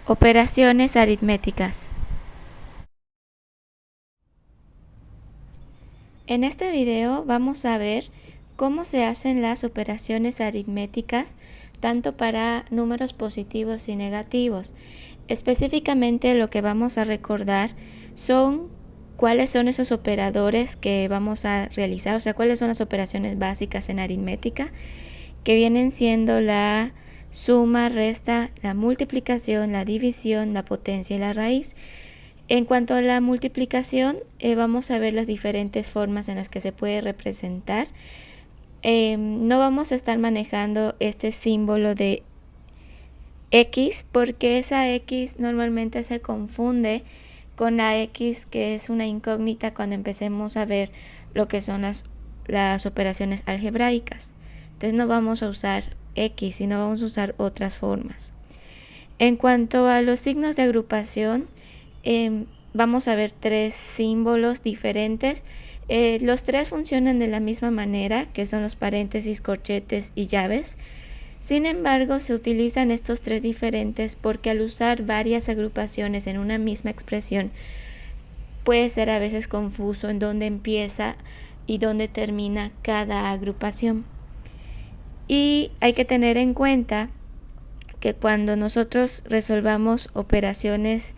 Operaciones aritméticas. En este video vamos a ver cómo se hacen las operaciones aritméticas tanto para números positivos y negativos. Específicamente lo que vamos a recordar son cuáles son esos operadores que vamos a realizar, o sea, cuáles son las operaciones básicas en aritmética, que vienen siendo la suma, resta, la multiplicación, la división, la potencia y la raíz. En cuanto a la multiplicación, vamos a ver las diferentes formas en las que se puede representar. No vamos a estar manejando este símbolo de X porque esa X normalmente se confunde con la X que es una incógnita cuando empecemos a ver lo que son las operaciones algebraicas. Entonces no vamos a usar X, sino vamos a usar otras formas. En cuanto a los signos de agrupación, vamos a ver tres símbolos diferentes. Los tres funcionan de la misma manera, que son los paréntesis, corchetes y llaves. Sin embargo, se utilizan estos tres diferentes porque al usar varias agrupaciones en una misma expresión, puede ser a veces confuso en dónde empieza y dónde termina cada agrupación. Y hay que tener en cuenta que cuando nosotros resolvamos operaciones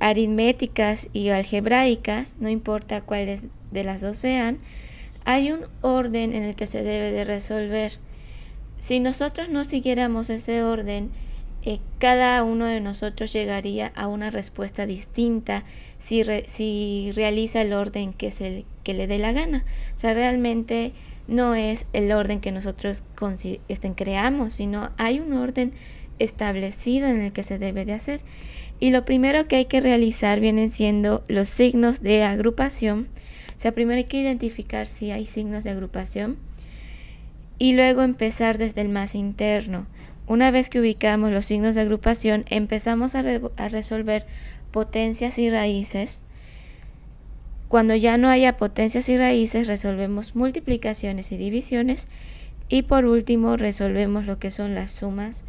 aritméticas y algebraicas, no importa cuáles de las dos sean, hay un orden en el que se debe de resolver. Si nosotros no siguiéramos ese orden, cada uno de nosotros llegaría a una respuesta distinta si realiza el orden que le dé la gana. O sea, realmente no es el orden que nosotros creamos, sino hay un orden establecido en el que se debe de hacer. Y lo primero que hay que realizar vienen siendo los signos de agrupación. O sea, primero hay que identificar si hay signos de agrupación y luego empezar desde el más interno. Una vez que ubicamos los signos de agrupación, empezamos a resolver potencias y raíces. Cuando ya no haya potencias y raíces, resolvemos multiplicaciones y divisiones. Y por último, resolvemos lo que son las sumas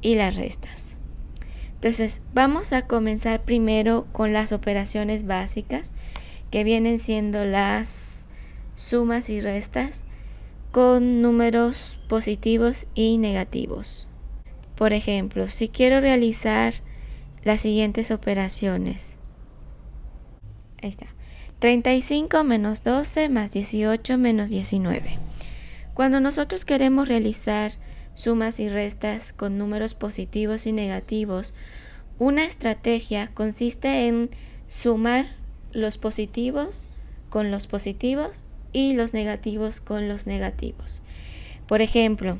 y las restas. Entonces, vamos a comenzar primero con las operaciones básicas, que vienen siendo las sumas y restas con números positivos y negativos. Por ejemplo, si quiero realizar las siguientes operaciones. Ahí está. 35 menos 12 más 18 menos 19. Cuando nosotros queremos realizar sumas y restas con números positivos y negativos, una estrategia consiste en sumar los positivos con los positivos y los negativos con los negativos. Por ejemplo,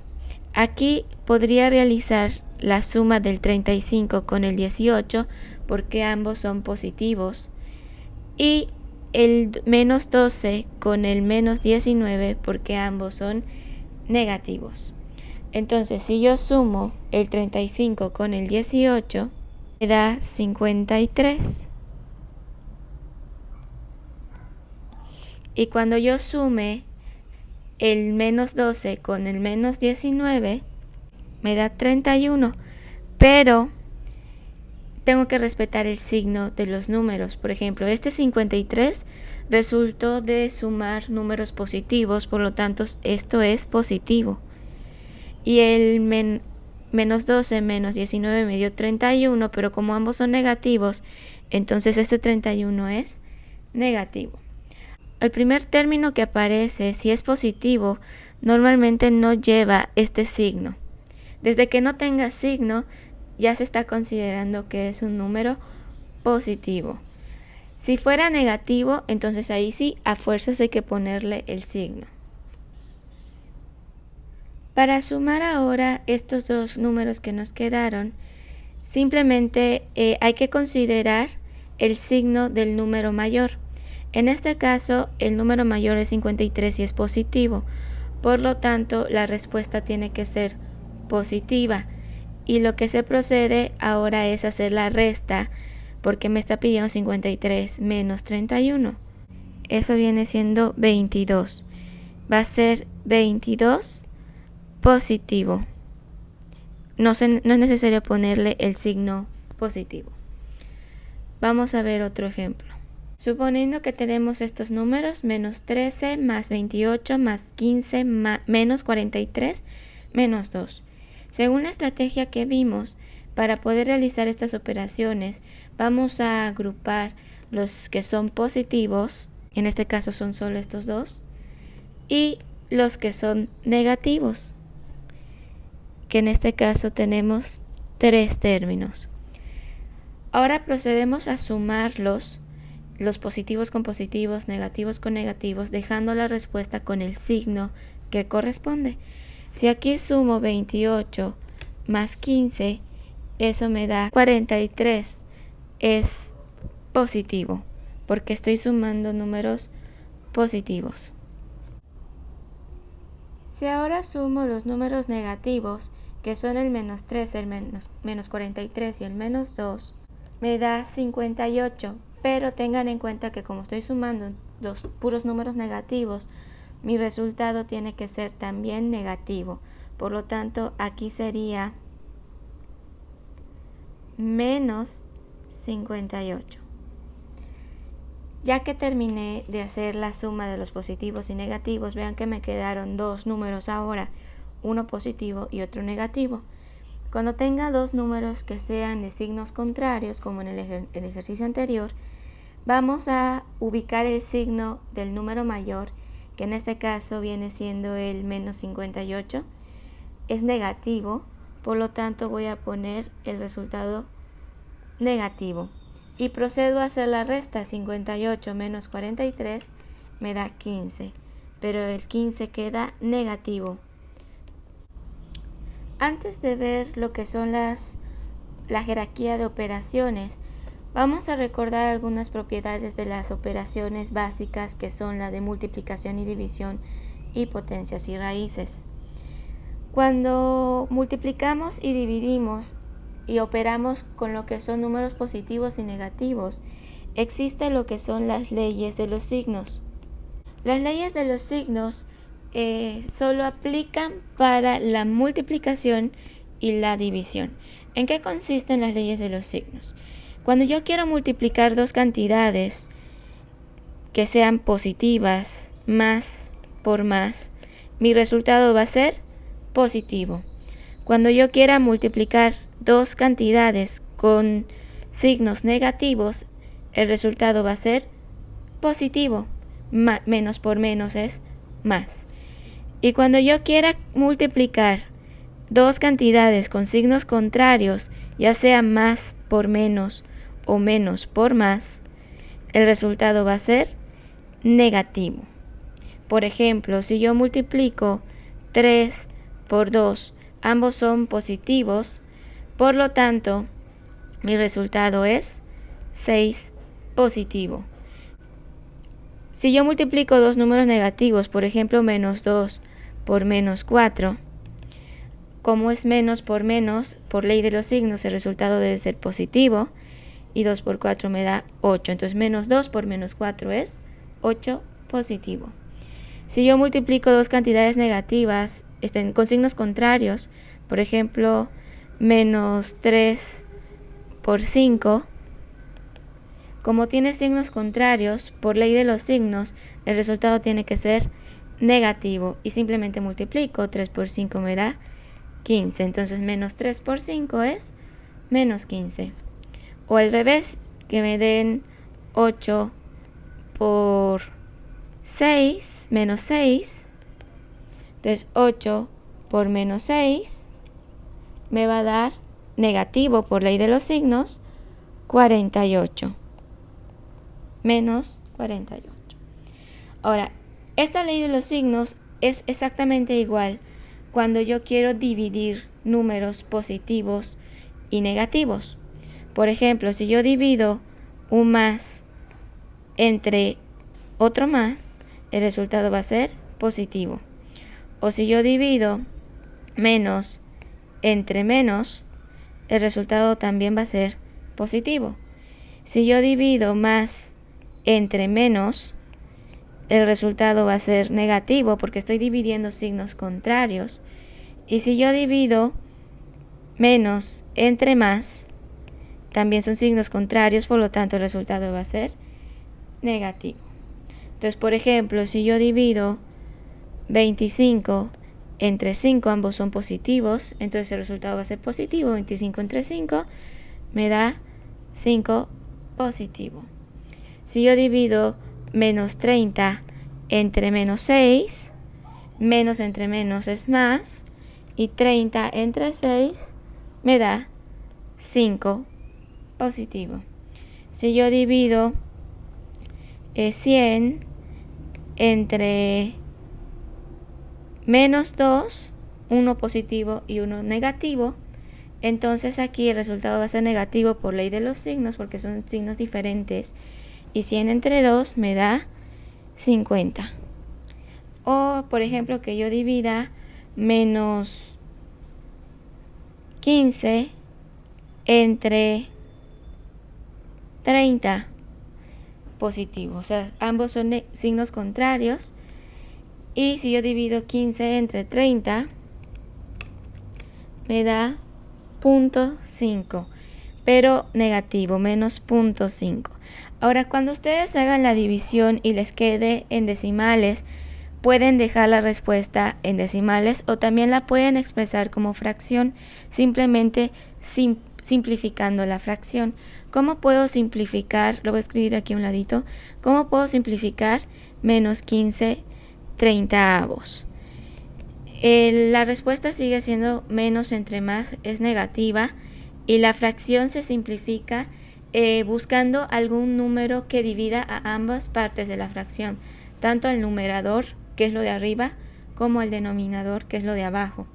aquí podría realizar la suma del 35 con el 18 porque ambos son positivos y el menos 12 con el menos 19 porque ambos son negativos. Entonces, si yo sumo el 35 con el 18, me da 53. Y cuando yo sume el menos 12 con el menos 19, me da 31. Pero tengo que respetar el signo de los números. Por ejemplo, este 53 resultó de sumar números positivos, por lo tanto esto es positivo. Y el menos 12 menos 19 me dio 31, pero como ambos son negativos, entonces este 31 es negativo. El primer término que aparece, si es positivo, normalmente no lleva este signo. Desde que no tenga signo, ya se está considerando que es un número positivo. Si fuera negativo, entonces ahí sí, a fuerzas hay que ponerle el signo. Para sumar ahora estos dos números que nos quedaron, simplemente hay que considerar el signo del número mayor. En este caso, el número mayor es 53 y es positivo. Por lo tanto, la respuesta tiene que ser positiva. Y lo que se procede ahora es hacer la resta, porque me está pidiendo 53 menos 31. Eso viene siendo 22. Va a ser 22 positivo. no es necesario ponerle el signo positivo. Vamos a ver otro ejemplo. Suponiendo que tenemos estos números, menos 13, más 28, más 15, menos 43, menos 2. Según la estrategia que vimos, para poder realizar estas operaciones, vamos a agrupar los que son positivos, en este caso son solo estos dos, y los que son negativos, que en este caso tenemos 3 términos. Ahora procedemos a sumarlos, los positivos con positivos, negativos con negativos, dejando la respuesta con el signo que corresponde. Si aquí sumo 28 más 15, eso me da 43. Es positivo, porque estoy sumando números positivos. Si ahora sumo los números negativos, que son el menos 13, el menos 43 y el menos 2, me da 58. Pero tengan en cuenta que como estoy sumando los puros números negativos, mi resultado tiene que ser también negativo. Por lo tanto, aquí sería menos 58. Ya que terminé de hacer la suma de los positivos y negativos, vean que me quedaron dos números ahora, uno positivo y otro negativo. Cuando tenga dos números que sean de signos contrarios, como en el ejercicio anterior, vamos a ubicar el signo del número mayor, que en este caso viene siendo el menos 58. Es negativo, por lo tanto voy a poner el resultado negativo. Y procedo a hacer la resta. 58 menos 43 me da 15, pero el 15 queda negativo. Antes de ver lo que son la jerarquía de operaciones, vamos a recordar algunas propiedades de las operaciones básicas, que son la de multiplicación y división y potencias y raíces. Cuando multiplicamos y dividimos y operamos con lo que son números positivos y negativos, existe lo que son las leyes de los signos. Las leyes de los signos solo aplican para la multiplicación y la división. ¿En qué consisten las leyes de los signos? Cuando yo quiero multiplicar dos cantidades que sean positivas, más por más, mi resultado va a ser positivo. Cuando yo quiera multiplicar dos cantidades con signos negativos, el resultado va a ser positivo. Menos por menos es más. Y cuando yo quiera multiplicar dos cantidades con signos contrarios, ya sea más por menos o menos por más, el resultado va a ser negativo. Por ejemplo, si yo multiplico 3 por 2, ambos son positivos, por lo tanto, mi resultado es 6 positivo. Si yo multiplico dos números negativos, por ejemplo, menos 2 por menos 4, como es menos, por ley de los signos, el resultado debe ser positivo, y 2 por 4 me da 8. Entonces, menos 2 por menos 4 es 8 positivo. Si yo multiplico dos cantidades negativas con signos contrarios, por ejemplo, menos 3 por 5, como tiene signos contrarios, por ley de los signos, el resultado tiene que ser negativo. Y simplemente multiplico, 3 por 5 me da 15. Entonces, menos 3 por 5 es menos 15. O al revés, que me den 8 por 6, menos 6. Entonces, 8 por menos 6 me va a dar negativo por ley de los signos, 48. Menos 48. Ahora, esta ley de los signos es exactamente igual cuando yo quiero dividir números positivos y negativos. Por ejemplo, si yo divido un más entre otro más, el resultado va a ser positivo. O si yo divido menos entre menos, el resultado también va a ser positivo. Si yo divido más entre menos, el resultado va a ser negativo porque estoy dividiendo signos contrarios. Y si yo divido menos entre más también son signos contrarios, por lo tanto el resultado va a ser negativo. Entonces, por ejemplo, si yo divido 25 entre 5, ambos son positivos, entonces el resultado va a ser positivo. 25 entre 5 me da 5 positivo. Si yo divido menos 30 entre menos 6, menos entre menos es más, y 30 entre 6 me da 5 positivo. Si yo divido 100 entre menos 2, uno positivo y uno negativo, entonces aquí el resultado va a ser negativo por ley de los signos, porque son signos diferentes. Y 100 entre 2 me da 50. O, por ejemplo, que yo divida menos 15 entre 30 positivo. O sea, ambos son signos contrarios. Y si yo divido 15 entre 30, me da 0.5, pero negativo, menos 0.5. Ahora, cuando ustedes hagan la división y les quede en decimales, pueden dejar la respuesta en decimales o también la pueden expresar como fracción, simplemente simplificando la fracción. ¿Cómo puedo simplificar? Lo voy a escribir aquí a un ladito. ¿Cómo puedo simplificar menos 15 30avos? La respuesta sigue siendo menos entre más, es negativa, y la fracción se simplifica buscando algún número que divida a ambas partes de la fracción, tanto al numerador, que es lo de arriba, como al denominador, que es lo de abajo.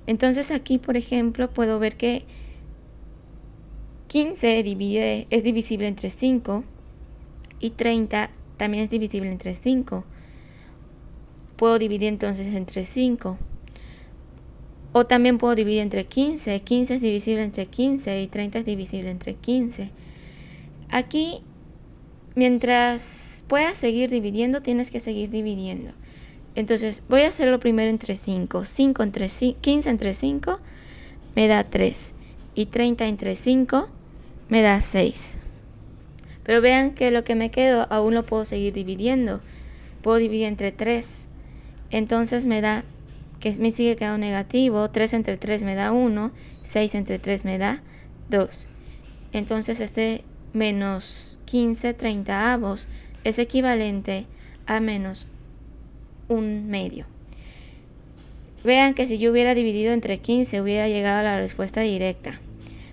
Entonces aquí, por ejemplo, puedo ver que 15 es divisible entre 5 y 30 también es divisible entre 5. Puedo dividir entonces entre 5. O también puedo dividir entre 15. 15 es divisible entre 15 y 30 es divisible entre 15. Aquí, mientras puedas seguir dividiendo, tienes que seguir dividiendo. Entonces, voy a hacerlo primero entre 5. 15 entre 5 me da 3. Y 30 entre 5 me da 6. Pero vean que lo que me quedo aún lo puedo seguir dividiendo. Puedo dividir entre 3. Entonces me da, que me sigue quedando negativo. 3 entre 3 me da 1. 6 entre 3 me da 2. Entonces este menos 15 30avos es equivalente a menos 1/2. Vean que si yo hubiera dividido entre 15 hubiera llegado a la respuesta directa.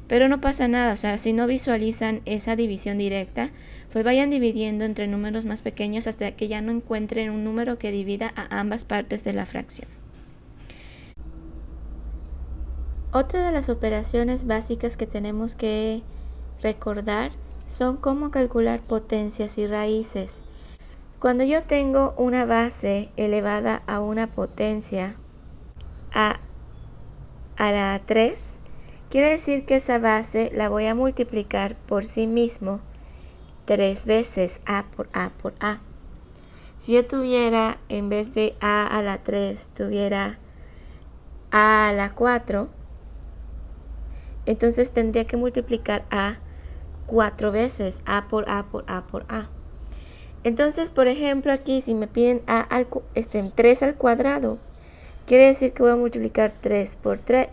Pero no pasa nada, o sea, si no visualizan esa división directa, pues vayan dividiendo entre números más pequeños hasta que ya no encuentren un número que divida a ambas partes de la fracción. Otra de las operaciones básicas que tenemos que recordar son cómo calcular potencias y raíces. Cuando yo tengo una base elevada a una potencia a la 3, quiere decir que esa base la voy a multiplicar por sí mismo 3 veces, a por a por a. Si yo tuviera, en vez de a a la 3, tuviera a la 4, entonces tendría que multiplicar a 4 veces, a por a por a por a. Entonces, por ejemplo, aquí si me piden 3 al cuadrado, quiere decir que voy a multiplicar 3 por 3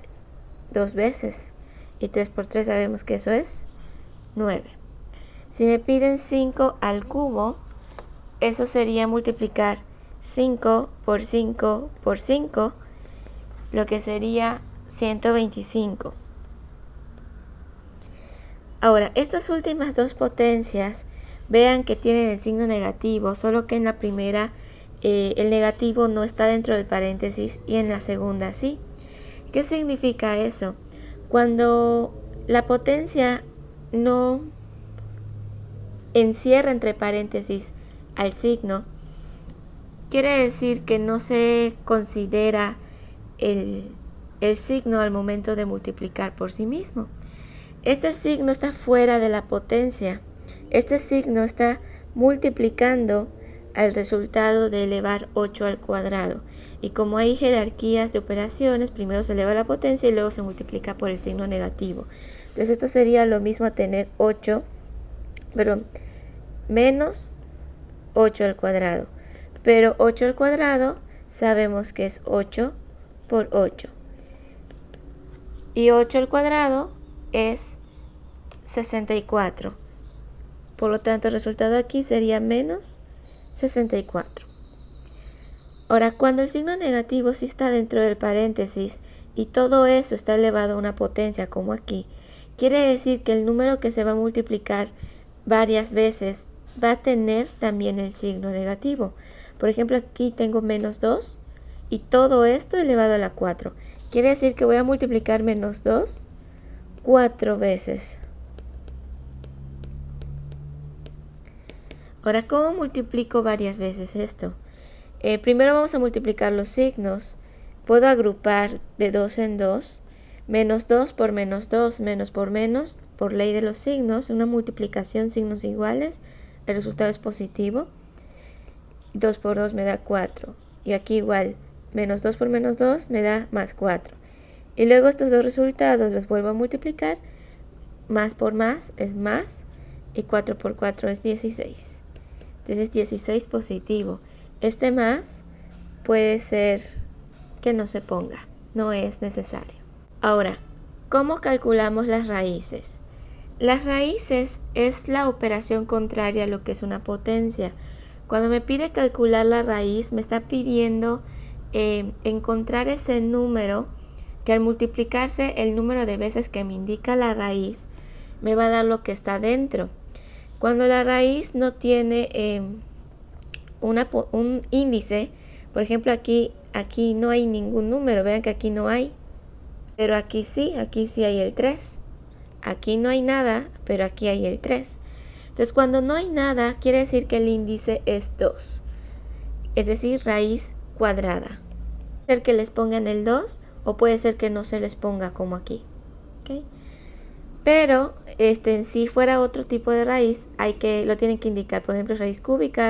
2 veces. Y 3 por 3 sabemos que eso es 9. Si me piden 5 al cubo, eso sería multiplicar 5 por 5 por 5, lo que sería 125. Ahora, estas últimas dos potencias, vean que tienen el signo negativo, solo que en la primera el negativo no está dentro del paréntesis y en la segunda sí. ¿Qué significa eso? Cuando la potencia no encierra entre paréntesis al signo, quiere decir que no se considera el signo al momento de multiplicar por sí mismo. Este signo está fuera de la potencia. Este signo está multiplicando al resultado de elevar 8 al cuadrado. Y como hay jerarquías de operaciones, primero se eleva la potencia y luego se multiplica por el signo negativo. Entonces esto sería lo mismo a tener 8, perdón, menos 8 al cuadrado. Pero 8 al cuadrado sabemos que es 8 por 8. Y 8 al cuadrado es 64. Por lo tanto, el resultado aquí sería menos 64. Ahora, cuando el signo negativo sí está dentro del paréntesis y todo eso está elevado a una potencia como aquí, quiere decir que el número que se va a multiplicar varias veces va a tener también el signo negativo. Por ejemplo, aquí tengo menos 2 y todo esto elevado a la 4. Quiere decir que voy a multiplicar menos 2 4 veces. Ahora, ¿cómo multiplico varias veces esto? Primero vamos a multiplicar los signos. Puedo agrupar de 2 en 2. Menos 2 por menos 2, menos por menos, por ley de los signos, una multiplicación signos iguales, el resultado es positivo. 2 por 2 me da 4. Y aquí igual, menos 2 por menos 2 me da más 4. Y luego estos dos resultados los vuelvo a multiplicar. Más por más es más. Y 4 por 4 es 16. Entonces 16 positivo. Este más puede ser que no se ponga, no es necesario. Ahora, ¿cómo calculamos las raíces? Las raíces es la operación contraria a lo que es una potencia. Cuando me pide calcular la raíz, me está pidiendo encontrar ese número que al multiplicarse el número de veces que me indica la raíz, me va a dar lo que está dentro. Cuando la raíz no tiene un índice, por ejemplo aquí no hay ningún número, vean que aquí no hay, pero aquí sí hay el 3. Aquí no hay nada, pero aquí hay el 3. Entonces cuando no hay nada, quiere decir que el índice es 2, es decir, raíz cuadrada. Puede ser que les pongan el 2 o puede ser que no se les ponga como aquí. ¿Okay? Pero si fuera otro tipo de raíz, lo tienen que indicar. Por ejemplo, raíz cúbica,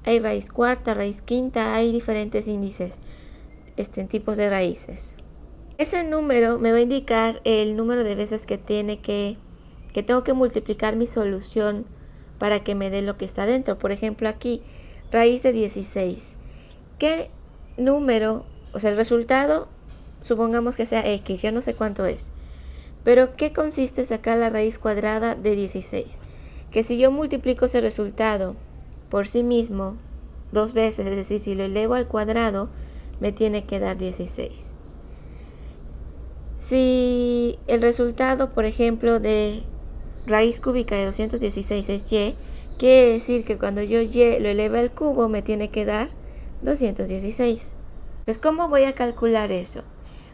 hay raíz cuarta, raíz quinta, hay diferentes índices, tipos de raíces. Ese número me va a indicar el número de veces que tengo que multiplicar mi solución para que me dé lo que está dentro. Por ejemplo, aquí, raíz de 16. ¿Qué número, el resultado, supongamos que sea x, yo no sé cuánto es. Pero, ¿qué consiste sacar la raíz cuadrada de 16? Que si yo multiplico ese resultado por sí mismo 2 veces, es decir, si lo elevo al cuadrado, me tiene que dar 16. Si el resultado, por ejemplo, de raíz cúbica de 216 es y, quiere decir que cuando yo y lo eleve al cubo, me tiene que dar 216. Entonces, ¿cómo voy a calcular eso?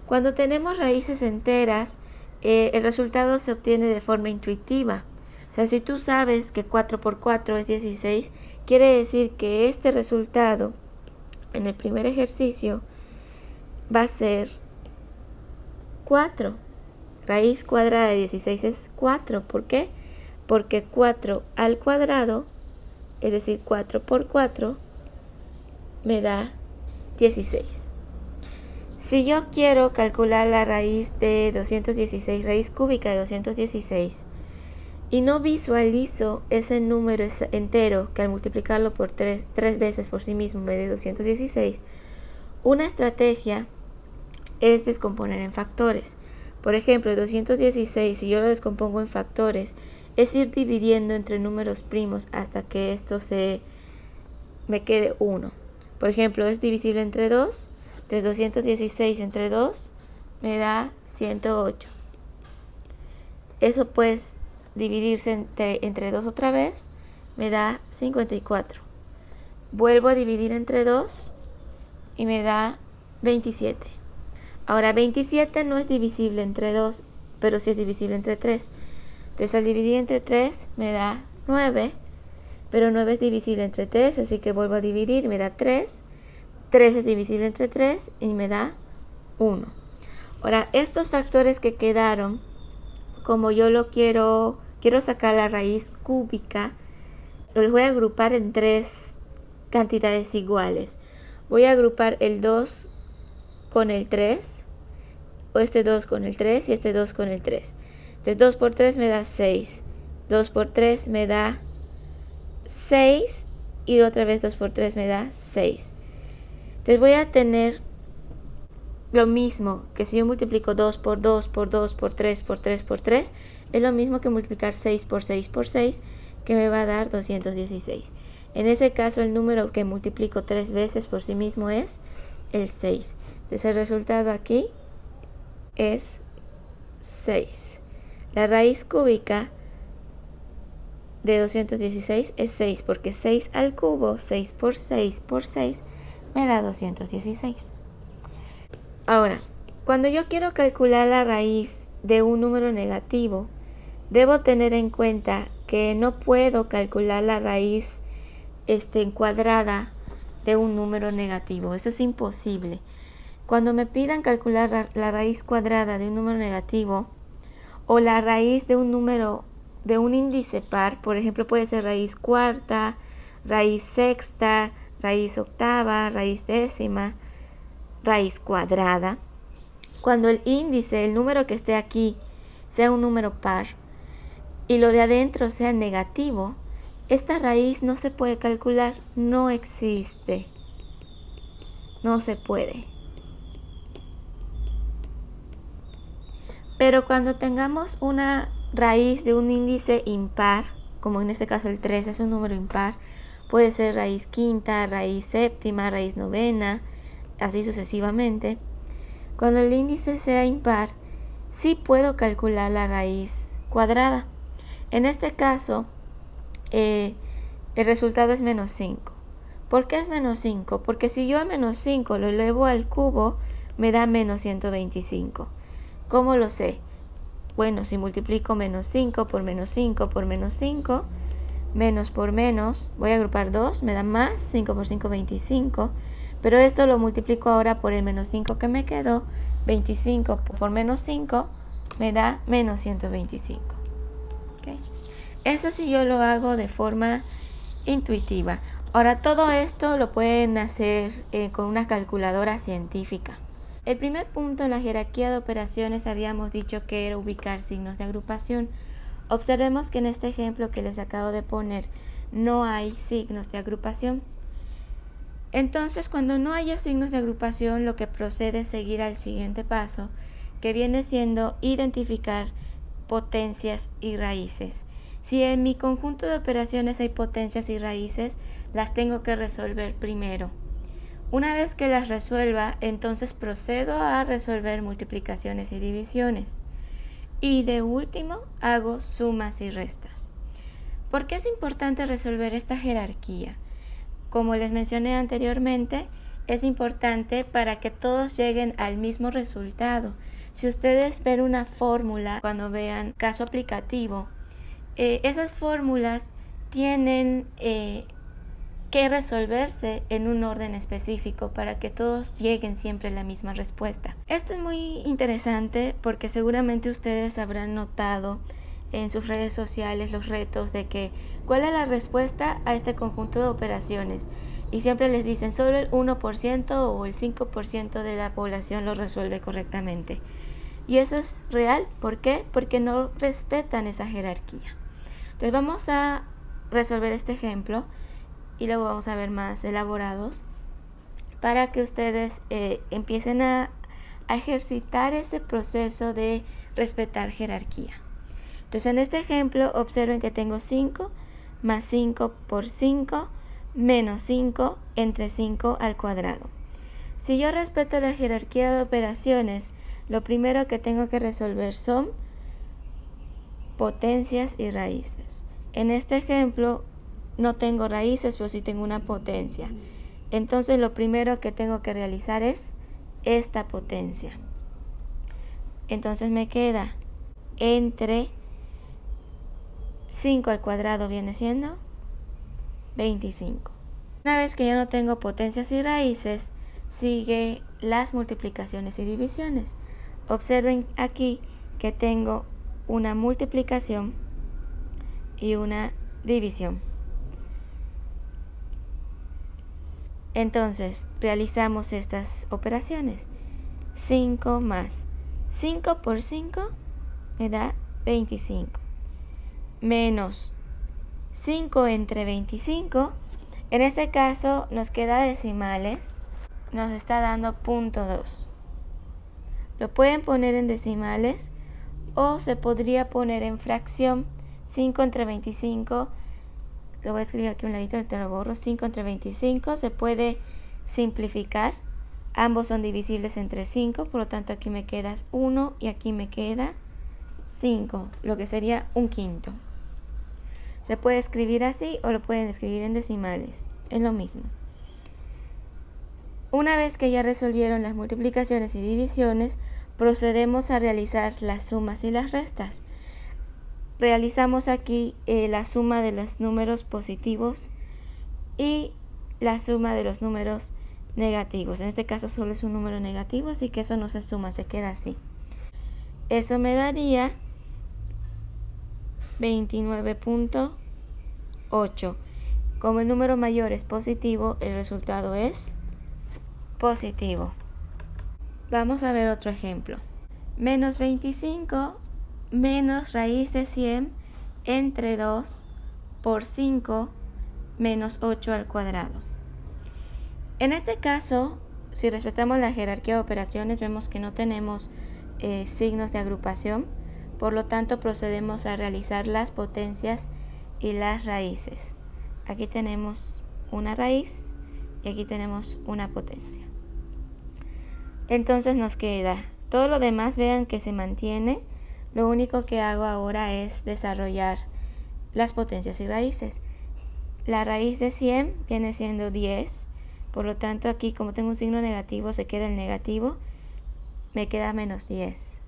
Cuando tenemos raíces enteras, el resultado se obtiene de forma intuitiva. O sea, si tú sabes que 4 por 4 es 16, quiere decir que este resultado en el primer ejercicio va a ser 4. Raíz cuadrada de 16 es 4. ¿Por qué? Porque 4 al cuadrado, es decir, 4 por 4, me da 16. Si yo quiero calcular la raíz de 216, raíz cúbica de 216, y no visualizo ese número entero que al multiplicarlo por 3 veces por sí mismo me dé 216, una estrategia es descomponer en factores. Por ejemplo, 216, si yo lo descompongo en factores, es ir dividiendo entre números primos hasta que esto me quede 1. Por ejemplo, es divisible entre 2. De 216 entre 2 me da 108. Eso pues dividirse entre 2 otra vez me da 54. Vuelvo a dividir entre 2 y me da 27. Ahora 27 no es divisible entre 2, pero sí es divisible entre 3. Entonces al dividir entre 3 me da 9, pero 9 es divisible entre 3, así que vuelvo a dividir, me da 3. 3 es divisible entre 3 y me da 1. Ahora, estos factores que quedaron, como yo quiero sacar la raíz cúbica, los voy a agrupar en 3 cantidades iguales. voy a agrupar el 2 con el 3, o este 2 con el 3 y este 2 con el 3. Entonces 2 por 3 me da 6, 2 por 3 me da 6 y otra vez 2 por 3 me da 6. Entonces voy a tener lo mismo que si yo multiplico 2 por 2 por 2 por 3 por 3 por 3, es lo mismo que multiplicar 6 por 6 por 6, que me va a dar 216. En ese caso el número que multiplico 3 veces por sí mismo es el 6. Entonces el resultado aquí es 6. La raíz cúbica de 216 es 6, porque 6 al cubo, 6 por 6 por 6, me da 216. Ahora, cuando yo quiero calcular la raíz de un número negativo, debo tener en cuenta que no puedo calcular la raíz cuadrada de un número negativo. Eso es imposible. Cuando me pidan calcular la raíz cuadrada de un número negativo o la raíz de un número de un índice par, por ejemplo, puede ser raíz cuarta, raíz sexta, raíz octava, raíz décima, raíz cuadrada. Cuando el índice, el número que esté aquí, sea un número par y lo de adentro sea negativo, esta raíz no se puede calcular, no existe, no se puede. Pero cuando tengamos una raíz de un índice impar, como en este caso el 3 es un número impar, puede ser raíz quinta, raíz séptima, raíz novena, así sucesivamente. Cuando el índice sea impar, sí puedo calcular la raíz cuadrada. En este caso, el resultado es menos 5. ¿Por qué es menos 5? Porque si yo a menos 5 lo elevo al cubo, me da menos 125. ¿Cómo lo sé? Bueno, si multiplico menos 5 por menos 5 por menos 5, menos por menos, voy a agrupar 2, me da más, 5 por 5, 25. Pero esto lo multiplico ahora por el menos 5 que me quedó, 25 por menos 5 me da menos 125. ¿Okay? Eso sí yo lo hago de forma intuitiva. Ahora todo esto lo pueden hacer con una calculadora científica. El primer punto en la jerarquía de operaciones habíamos dicho que era ubicar signos de agrupación. Observemos que en este ejemplo que les acabo de poner no hay signos de agrupación. Entonces, cuando no haya signos de agrupación, lo que procede es seguir al siguiente paso, que viene siendo identificar potencias y raíces. Si en mi conjunto de operaciones hay potencias y raíces, las tengo que resolver primero. Una vez que las resuelva, entonces procedo a resolver multiplicaciones y divisiones. Y de último, hago sumas y restas. ¿Por qué es importante resolver esta jerarquía? Como les mencioné anteriormente, es importante para que todos lleguen al mismo resultado. Si ustedes ven una fórmula, cuando vean caso aplicativo, esas fórmulas tienen que resolverse en un orden específico para que todos lleguen siempre a la misma respuesta. Esto es muy interesante porque seguramente ustedes habrán notado en sus redes sociales los retos de que cuál es la respuesta a este conjunto de operaciones, y siempre les dicen solo el 1% o el 5% de la población lo resuelve correctamente. Y eso es real. ¿Por qué? Porque no respetan esa jerarquía. Entonces vamos a resolver este ejemplo y luego vamos a ver más elaborados para que ustedes empiecen a ejercitar ese proceso de respetar jerarquía. Entonces en este ejemplo observen que tengo 5 más 5 por 5 menos 5 entre 5 al cuadrado. Si yo respeto la jerarquía de operaciones, lo primero que tengo que resolver son potencias y raíces. En este ejemplo no tengo raíces, pero sí tengo una potencia. Entonces lo primero que tengo que realizar es esta potencia. Entonces me queda entre 5 al cuadrado viene siendo 25. Una vez que ya no tengo potencias y raíces, sigue las multiplicaciones y divisiones. Observen aquí que tengo una multiplicación y una división. Entonces, realizamos estas operaciones. 5 más 5 por 5 me da 25. Menos 5 entre 25. En este caso nos queda decimales. Nos está dando 0.2. Lo pueden poner en decimales o se podría poner en fracción. 5 entre 25. Lo voy a escribir aquí un ladito, te lo borro. 5 entre 25 se puede simplificar. Ambos son divisibles entre 5, por lo tanto aquí me queda 1 y aquí me queda 5, lo que sería un quinto. Se puede escribir así o lo pueden escribir en decimales, es lo mismo. Una vez que ya resolvieron las multiplicaciones y divisiones, procedemos a realizar las sumas y las restas. Realizamos aquí la suma de los números positivos y la suma de los números negativos. En este caso solo es un número negativo, así que eso no se suma, se queda así. Eso me daría 29.8. Como el número mayor es positivo, el resultado es positivo. Vamos a ver otro ejemplo. Menos 25 menos raíz de 100 entre 2 por 5 menos 8 al cuadrado. En este caso, si respetamos la jerarquía de operaciones, vemos que no tenemos signos de agrupación, por lo tanto procedemos a realizar las potencias y las raíces. Aquí tenemos una raíz y aquí tenemos una potencia. Entonces nos queda todo lo demás, vean que se mantiene. Lo único que hago ahora es desarrollar las potencias y raíces. La raíz de 100 viene siendo 10. Por lo tanto, aquí como tengo un signo negativo, se queda el negativo. Me queda menos 10.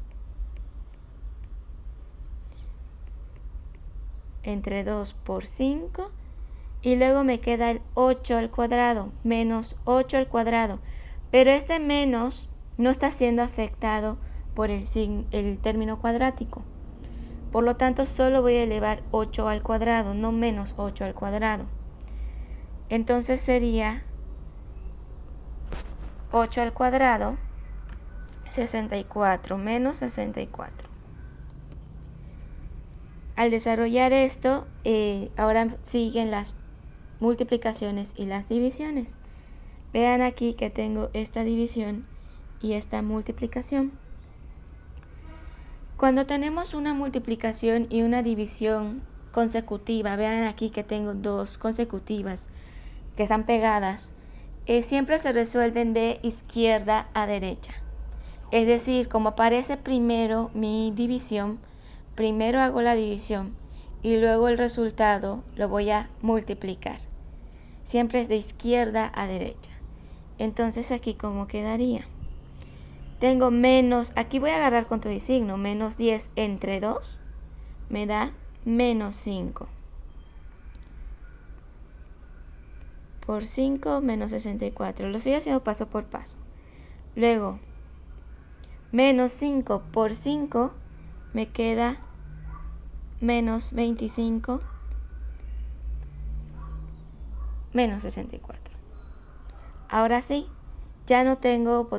Entre 2 por 5. Y luego me queda el 8 al cuadrado. Menos 8 al cuadrado. Pero este menos no está siendo afectado por el término cuadrático. Por lo tanto, solo voy a elevar 8 al cuadrado, no menos 8 al cuadrado. Entonces sería 8 al cuadrado, 64 menos 64. Al desarrollar esto, ahora siguen las multiplicaciones y las divisiones. Vean aquí que tengo esta división y esta multiplicación. Cuando tenemos una multiplicación y una división consecutiva, vean aquí que tengo dos consecutivas que están pegadas, siempre se resuelven de izquierda a derecha. Es decir, como aparece primero mi división, primero hago la división y luego el resultado lo voy a multiplicar. Siempre es de izquierda a derecha. Entonces aquí ¿cómo quedaría? Tengo menos, aquí voy a agarrar con todo y signo, menos 10 entre 2 me da menos 5. Por 5 menos 64. Lo estoy haciendo paso por paso. Luego, menos 5 por 5 me queda menos 25 menos 64. Ahora sí, ya no tengo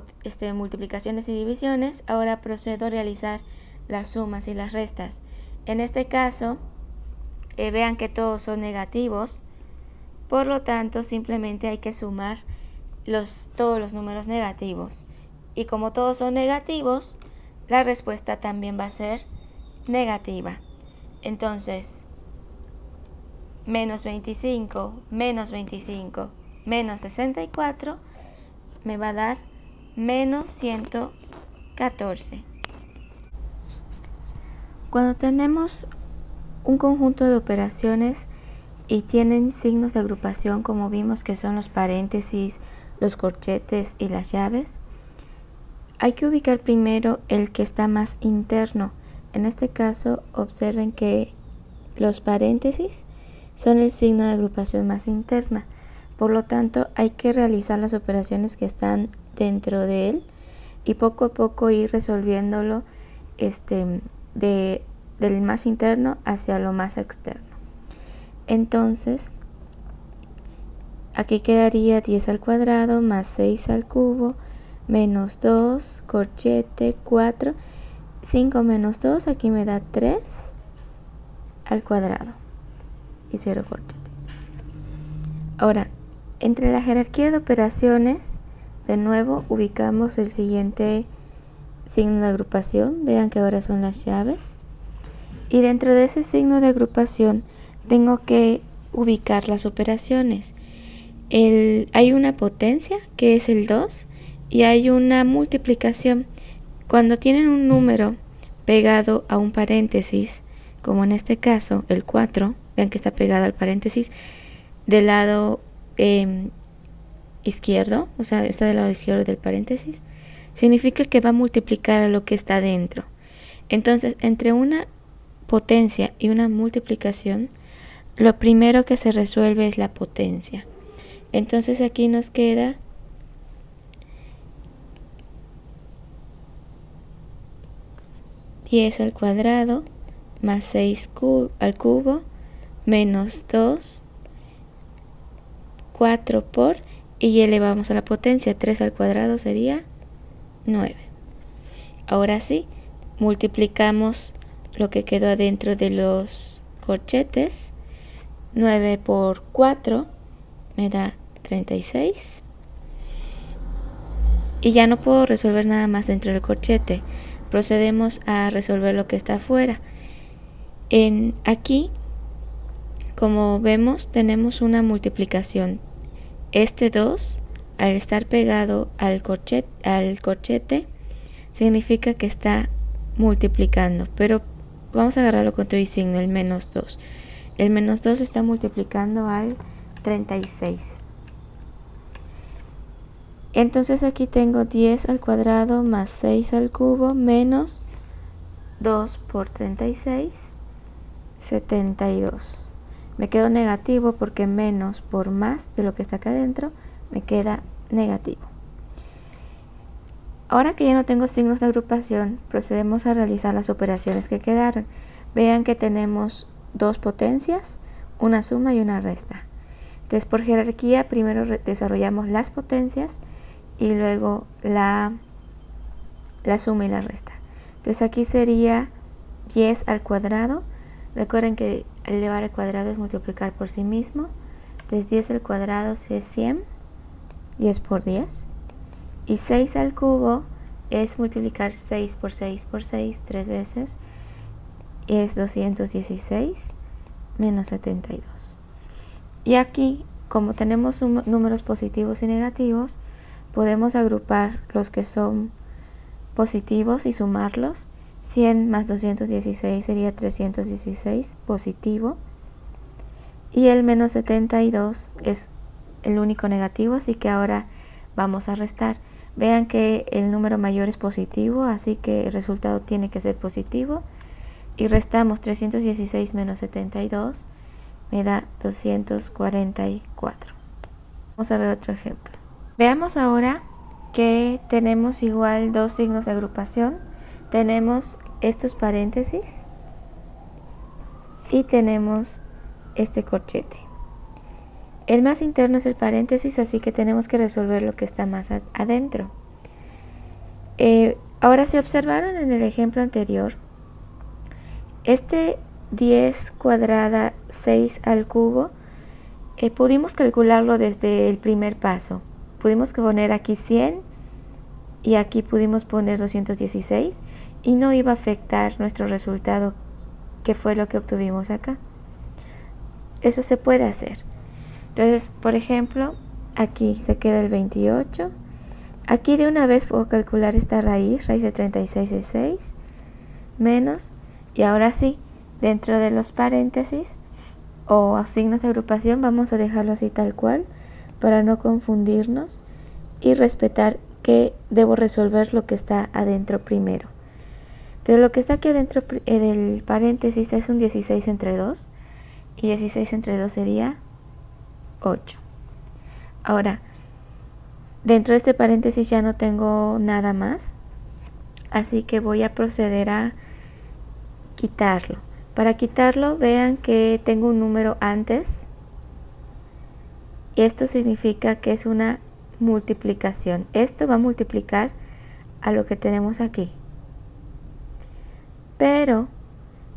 multiplicaciones y divisiones, ahora procedo a realizar las sumas y las restas. En este caso, vean que todos son negativos, por lo tanto simplemente hay que sumar todos los números negativos. Y como todos son negativos, la respuesta también va a ser negativa. Entonces, menos 25 menos 25 menos 64 me va a dar menos 114. Cuando tenemos un conjunto de operaciones y tienen signos de agrupación, como vimos que son los paréntesis, los corchetes y las llaves, hay que ubicar primero el que está más interno. En este caso, observen que los paréntesis son el signo de agrupación más interna. Por lo tanto, hay que realizar las operaciones que están dentro de él y poco a poco ir resolviéndolo del más interno hacia lo más externo. Entonces, Aquí quedaría 10 al cuadrado más 6 al cubo menos 2, corchete, 4, 5 menos 2, aquí me da 3 al cuadrado y 0 corchete. Ahora, entre la jerarquía de operaciones, de nuevo ubicamos el siguiente signo de agrupación. Vean que ahora son las llaves. Y dentro de ese signo de agrupación tengo que ubicar las operaciones. Hay una potencia, que es el 2, y hay una multiplicación. Cuando tienen un número pegado a un paréntesis, como en este caso el 4, vean que está pegado al paréntesis del lado izquierdo, o sea, está del lado izquierdo del paréntesis, significa que va a multiplicar a lo que está dentro. Entonces, entre una potencia y una multiplicación, lo primero que se resuelve es la potencia. Entonces aquí nos queda (10 al cuadrado más 6 al cubo menos 2, 4 por, y elevamos a la potencia, 3 al cuadrado sería 9. Ahora sí, multiplicamos lo que quedó adentro de los corchetes. 9 por 4 me da 36. Y ya no puedo resolver nada más dentro del corchete. Procedemos a resolver lo que está afuera. Aquí, como vemos, tenemos una multiplicación. Este 2, al estar pegado al corchete, significa que está multiplicando. Pero vamos a agarrarlo con todo y signo, el menos 2. El menos 2 está multiplicando al 36. Entonces aquí tengo 10 al cuadrado más 6 al cubo menos 2 por 36, 72. Me quedo negativo porque menos por más de lo que está acá adentro me queda negativo. Ahora que ya no tengo signos de agrupación, procedemos a realizar las operaciones que quedaron. Vean que tenemos dos potencias, una suma y una resta. Entonces, por jerarquía, primero desarrollamos las potencias y luego la suma y la resta. Entonces aquí sería 10 al cuadrado. Recuerden que elevar al cuadrado es multiplicar por sí mismo. Entonces 10 al cuadrado es 100, 10 por 10. Y 6 al cubo es multiplicar 6 por 6 por 6 tres veces. Es 216 menos 72. Y aquí, como tenemos números positivos y negativos, podemos agrupar los que son positivos y sumarlos. 100 más 216 sería 316 positivo. Y el menos 72 es el único negativo, así que ahora vamos a restar. Vean que el número mayor es positivo, así que el resultado tiene que ser positivo. Y restamos 316 menos 72, me da 244. Vamos a ver otro ejemplo. Veamos ahora que tenemos igual dos signos de agrupación. Tenemos estos paréntesis y tenemos este corchete. El más interno es el paréntesis, así que tenemos que resolver lo que está más adentro. Ahora, si observaron en el ejemplo anterior, este 10 cuadrada 6 al cubo, pudimos calcularlo desde el primer paso. Pudimos poner aquí 100 y aquí pudimos poner 216 y no iba a afectar nuestro resultado, que fue lo que obtuvimos acá. Eso se puede hacer. Entonces, por ejemplo, aquí se queda el 28. Aquí de una vez puedo calcular esta raíz de 36 es 6, menos, y ahora sí, dentro de los paréntesis o signos de agrupación vamos a dejarlo así tal cual para no confundirnos y respetar que debo resolver lo que está adentro primero. Entonces lo que está aquí adentro del paréntesis es un 16 entre 2 y 16 entre 2 sería 8. Ahora, dentro de este paréntesis ya no tengo nada más, así que voy a proceder a quitarlo. Para quitarlo, vean que tengo un número antes Y esto significa que es una multiplicación. Esto va a multiplicar a lo que tenemos aquí. Pero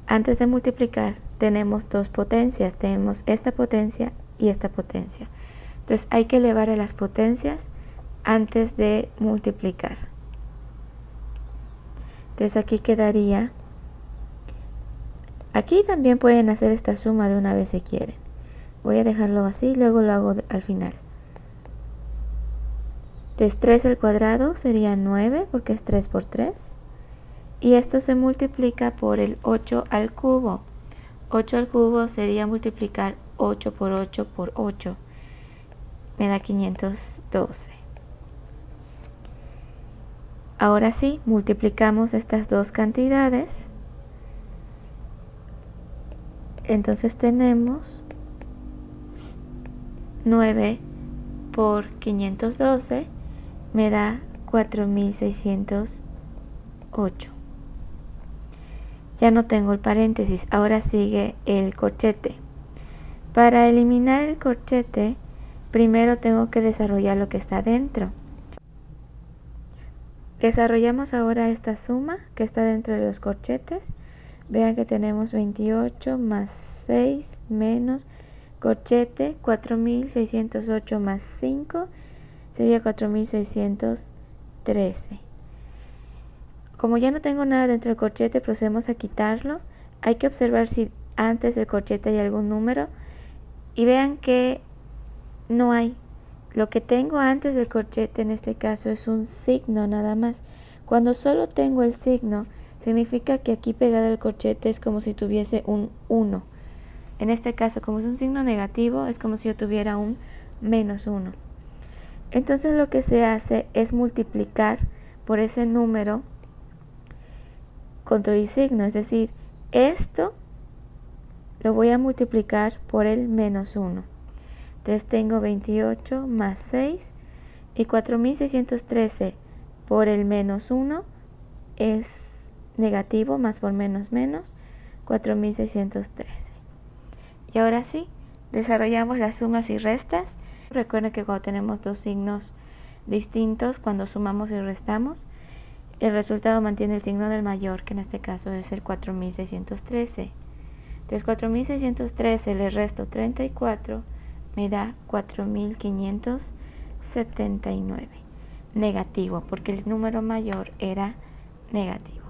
antes de multiplicar tenemos dos potencias. Tenemos esta potencia y esta potencia. Entonces hay que elevar a las potencias antes de multiplicar. Entonces aquí quedaría. Aquí también pueden hacer esta suma de una vez si quieren. Voy a dejarlo así, luego lo hago al final. Entonces 3 al cuadrado sería 9 porque es 3 por 3. Y esto se multiplica por el 8 al cubo. 8 al cubo sería multiplicar 8 por 8 por 8. Me da 512. Ahora sí, multiplicamos estas dos cantidades. Entonces tenemos 9 por 512 me da 4608. Ya no tengo el paréntesis, ahora sigue el corchete. Para eliminar el corchete, primero tengo que desarrollar lo que está dentro. Desarrollamos ahora esta suma que está dentro de los corchetes. Vean que tenemos 28 más 6 menos corchete 4608 más 5 sería 4613. Como ya no tengo nada dentro del corchete, procedemos a quitarlo. Hay que observar si antes del corchete hay algún número y vean que no hay. Lo que tengo antes del corchete en este caso es un signo nada más. Cuando solo tengo el signo, significa que aquí pegado al corchete es como si tuviese un 1. En este caso, como es un signo negativo, es como si yo tuviera un menos 1. Entonces lo que se hace es multiplicar por ese número con todo y signo. Es decir, esto lo voy a multiplicar por el menos 1. Entonces tengo 28 más 6 y 4613 por el menos 1 es negativo, más por menos menos, 4613. Y ahora sí, desarrollamos las sumas y restas. Recuerden que cuando tenemos dos signos distintos, cuando sumamos y restamos, el resultado mantiene el signo del mayor, que en este caso es el 4613. Entonces 4613 le resto 34, me da 4579. Negativo, porque el número mayor era negativo.